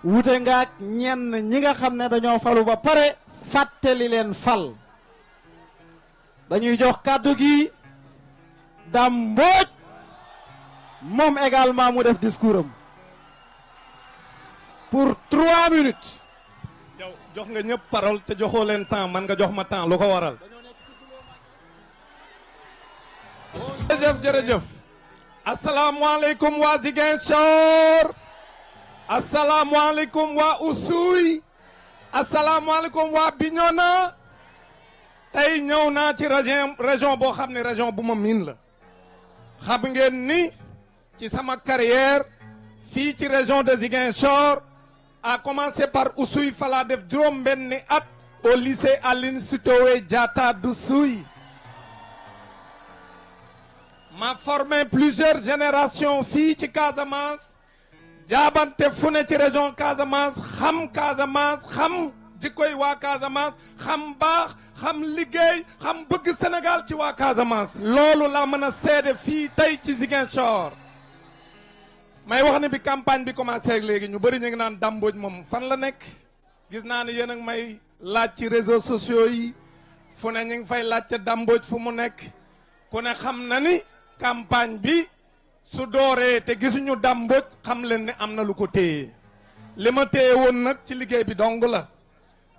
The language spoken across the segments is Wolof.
wute nga ak ñenn ñi nga xam ne dañoo falu ba pare fàttali leen fal. dañuy jox kàddu gi Dame Mbodj moom également mu def discours am pour 3 minutes. yow jox nga ñëpp parole te joxoo leen temps man nga jox ma temps lu ko waral. jërëjëf. asalaamualeykum waa Ziguinchor. asalaamualeykum waa Oussouye. asalaamualeykum waa Bignona. tey ñëw naa ci région boo xam ne région bu ma miin la. xam ngeen ni ci sama carrière fii ci région de Ziguinchor a commencé par Oussouye fa laa def juróom-benni at au lycée Aline Sitoé Diatta d'Oussouye. ma formé plusieurs générations fii ci Casamance jaabante fu ne ci région Casamance xam jikkoy waa Casamance xam baax xam liggéey xam bëgg Sénégal ci waa Casamance loolu laa mën a seede fii tey ci Ziguinchor. may wax ne bi campagne bi commencé ak léegi ñu bëri ñu ngi naan Dame Mbodj moom fan la nekk gis naa ne yéen a ngi may laaj ci réseaux sociaux yi fu ne ñu ngi fay laajte Dame Mbodj fu mu nekk ku ne xam na ni campagne bi su dooree te gisuñu Dame Mbodj xam leen ne am na lu ko téye li ma téye woon nag ci liggéey bi dong la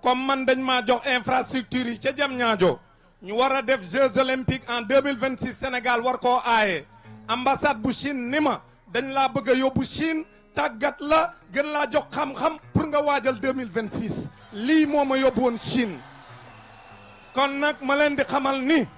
comme man dañ maa jox infrastructure yi ca Diamniadio ñu war a def Jeux olympiques en 2026 Sénégal war koo aaye ambassade bu Chine ni ma dañ laa bëgg a yóbbu Chine tàggat la gën laa jox xam-xam pour nga waajal 2026 lii moo ma yóbbu woon Chine. kon nag ma leen di xamal ni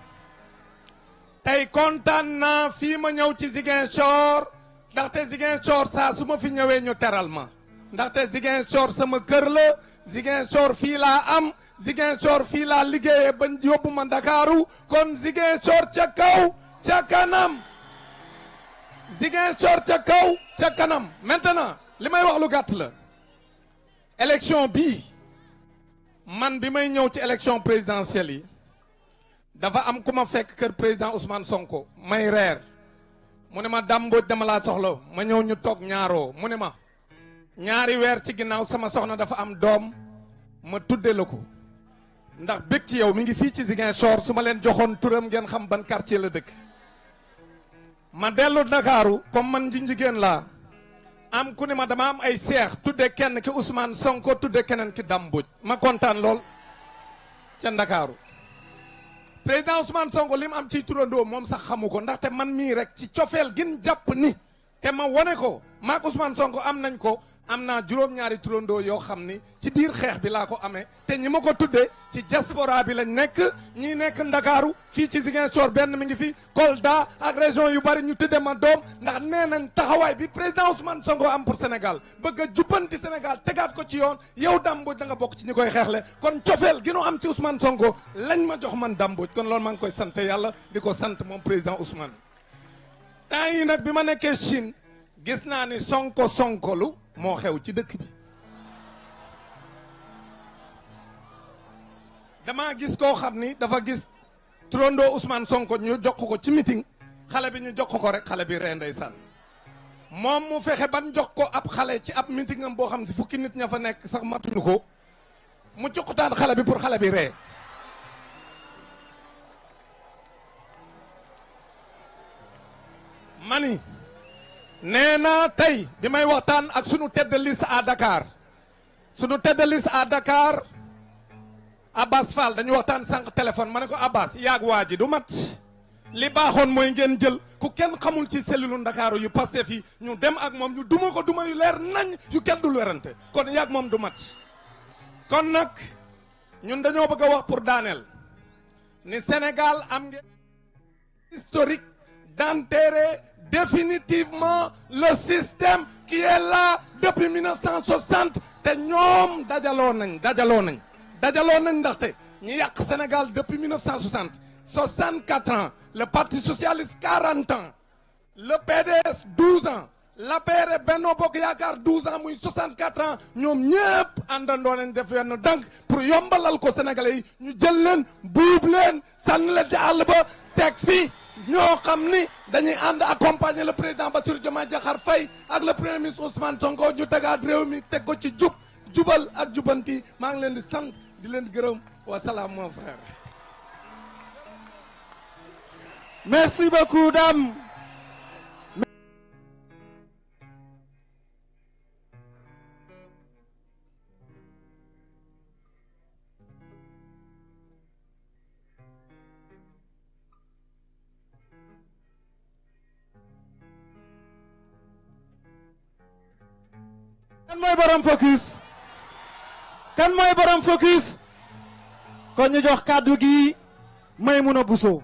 tey kontaan naa fii ma ñëw ci Ziguinchor ndaxte Ziguinchor saa su ma fi ñëwee ñu teral ma ndaxte Ziguinchor sama kër la Ziguinchor fii laa am Ziguinchor fii laa liggéeyee ba yóbbu ma Ndakaaru kon Ziguinchor ca kaw ca kanam. Ziguinchor ca kaw ca kanam maintenant li may wax lu gàtt la élection bii man bi may ñëw ci élection présidentielle yi dafa am ku ma fekk kër président Ousmane Sonko may reer mu ne ma Dame Mbodj dama laa soxla ma ñëw ñu toog ñaaroo mu ne ma ñaari weer ci ginnaaw sama soxna dafa am doom ma tudde la ko ndax bëgg ci yow mi ngi fii ci Ziguinchor su ma leen joxoon turam ngeen xam ban quartier la dëkk. ma dellu Ndakaaru comme man jigéen laa am ku ne ma dama am ay seex tudde kenn ki Ousmane Sonko tudde keneen ki Dame Mbodj ma kontaan lool ca Ndakaaru président Ousmane Sonko li mu am ciy turandoo moom sax xamu ko ndaxte man mii rek ci cofeel gin jàpp ni te ma wane ko maak Ousmane Sonko am nañ ko am naa juróom-ñaari turandoo yoo xam ni ci biir xeex bi laa ko amee te ñi ma ko tuddee ci diaspora bi lañ nekk ñi nekk Ndakaaru fii ci Ziguinchor benn mi ngi fi Kolda ak région yu bari ñu tudde ma doom ndax nee nañ taxawaay bi président Ousmane Sonko am pour Sénégal bëgg a jubbanti Sénégal tegaat ko ci yoon yow Dame Mbodj da nga bokk ci ñi koy xeexle kon cofeel gi nu am ci Ousmane Sonko lañ ma jox man Dame Mbodj kon loolu maa ngi koy sant yàlla di ko sant moom président Ousmane. temps yi nag bi ma nekkee Chine gis naa ni sonkolu moo xew ci dëkk bi dama gis koo xam ni dafa gis turandoo Ousmane Sonko ñu jox ko ci meeting xale bi ñu jox ko rek xale bi ree ndeysaan moom mu fexe ban jox ko ab xale ci ab meeting am boo xam si fukki nit ña fa nekk sax matuñu ko mu joxutaan xale bi pour xale bi ree mani nee naa tey bi may waxtaan ak sunu tête de liste à Dakar sunu tête de liste à Dakar Abbas Fall dañu waxtaan sànq téléphone ma ne ko Abbas yaag waa ji du mat li baaxoon mooy ngeen jël ku kenn xamul ci cellule Ndakaaru yu Pastef yi ñu dem ak moom ñu duma ko duma yu leer nañ yu kenn dul werante kon yaag moom du mat kon nag ñun dañoo bëgg a wax pour daaneel ni Sénégal am ngeen historique d'enterrer définitivement le système qui est là depuis 1960 te ñoom dajaloo nañ ndaxte ñu yàq Sénégal depuis 1960 64 ans le parti socialiste 40 ans le PDS 12 ans l'APR Benno Bokk Yaakaar 12 ans muy 64 ans ñoom ñëpp àndandoo nañ def yenn dànk pour yombalal ko Sénégalais yi ñu jël leen buub leen sànni leen ci àll ba teg fii ñoo xam ni dañuy ànd accompagner le président Bassirou Diomaye Diakhar Faye ak le premier ministre Ousmane Sonko ñu tegaat réew mi teg ko ci jubal ak jubanti maa ngi leen di sant di leen gërëm wa salaam mon frère. Merci beaucoup, dame. Kan mooy borom focus? Kan mooy borom focus? Kon ñu jox kàddu gi Maimouna Bousso.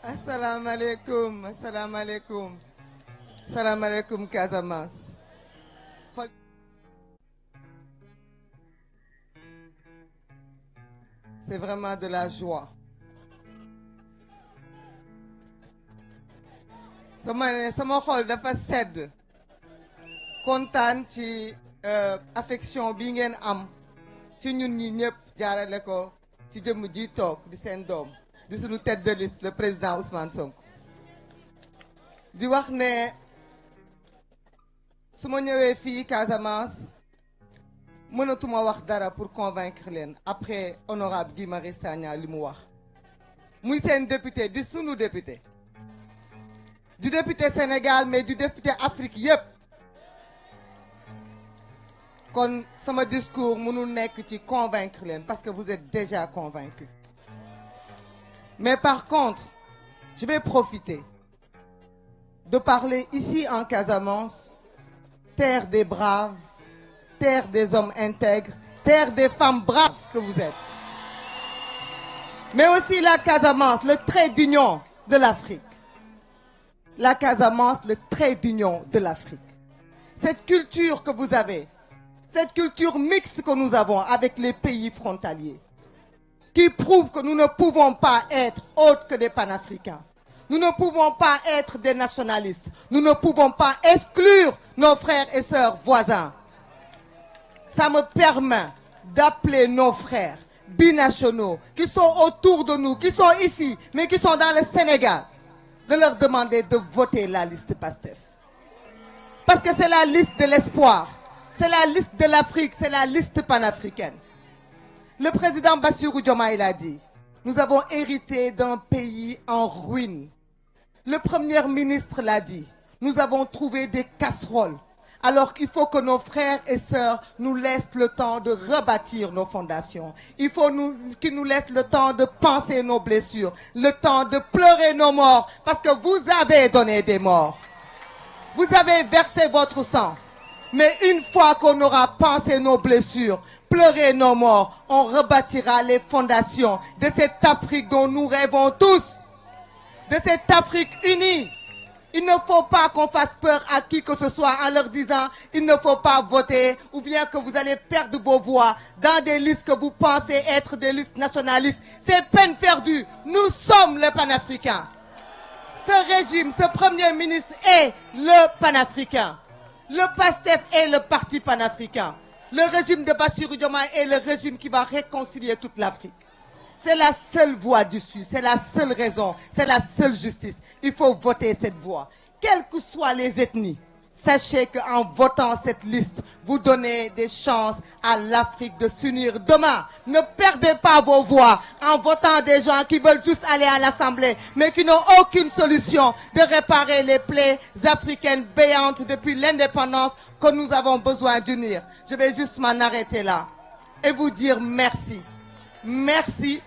Asalaamaaleykum, asalaamaaleykum, asalaamaaleykum Casamance. C'est vraiment de la joie. sama xol dafa sedd kontaan ci affection bi ngeen am ci ñun ñi ñëpp jaarale ko ci jëmm ji toog di seen doom di suñu tête de liste le président Ousmane Sonko di wax ne su ma ñëwee fii Casamance mënatuma wax dara pour convaincre leen après honorable Guy Marius Sagna li mu wax muy seen député di sunu député du député Sénégal mais du député Afrique yépp kon sama discours mënul nekk ci convaincre leen parce que vous êtes déjà convaincus mais par contre je vais profiter de parler ici en Casamance, terre des braves, terre des hommes intègres, terre des femmes braves que vous êtes, mais aussi la Casamance, le trait d'union de l'Afrique. La Casamance, le trait d'union de l'Afrique. Cette culture que vous avez, cette culture mixte que nous avons avec les pays frontaliers, qui prouve que nous ne pouvons pas être autres que des panafricains. Nous ne pouvons pas être des nationalistes. Nous ne pouvons pas exclure nos frères et sœurs voisins. Ça me permet d'appeler nos frères binationaux qui sont autour de nous, qui sont ici, mais qui sont dans le Sénégal, de leur demander de voter la liste PASTEF. Parce que c'est la liste de l'espoir, c'est la liste de l'Afrique, c'est la liste panafricaine. Le président Bassirou Diomaye l'a dit, nous avons hérité d'un pays en ruine. Le premier ministre l'a dit, nous avons trouvé des casseroles, alors qu'il faut que nos frères et sœurs nous laissent le temps de rebâtir nos fondations. Il faut qu'ils nous laissent le temps de penser nos blessures, le temps de pleurer nos morts, parce que vous avez donné des morts. Vous avez versé votre sang. Mais une fois qu'on aura pensé nos blessures, pleuré nos morts, on rebâtira les fondations de cette Afrique dont nous rêvons tous, de cette Afrique unie. Il ne faut pas qu'on fasse peur à qui que ce soit en leur disant il ne faut pas voter ou bien que vous allez perdre vos voix dans des listes que vous pensez être des listes nationalistes. C'est peine perdue. Nous sommes les panafricains. Ce régime, ce premier ministre est le panafricain. Le PASTEF est le parti panafricain. Le régime de Bassirou Diomaye est le régime qui va réconcilier toute l'Afrique. C'est la seule voie d'issue, c'est la seule raison, c'est la seule justice. Il faut voter cette voie. Quelles que soient les ethnies, sachez qu'en votant cette liste, vous donnez des chances à l'Afrique de s'unir demain. Ne perdez pas vos voix en votant des gens qui veulent juste aller à l'Assemblée, mais qui n'ont aucune solution de réparer les plaies africaines béantes depuis l'indépendance que nous avons besoin d'unir. Je vais juste m'en arrêter là et vous dire merci. Merci.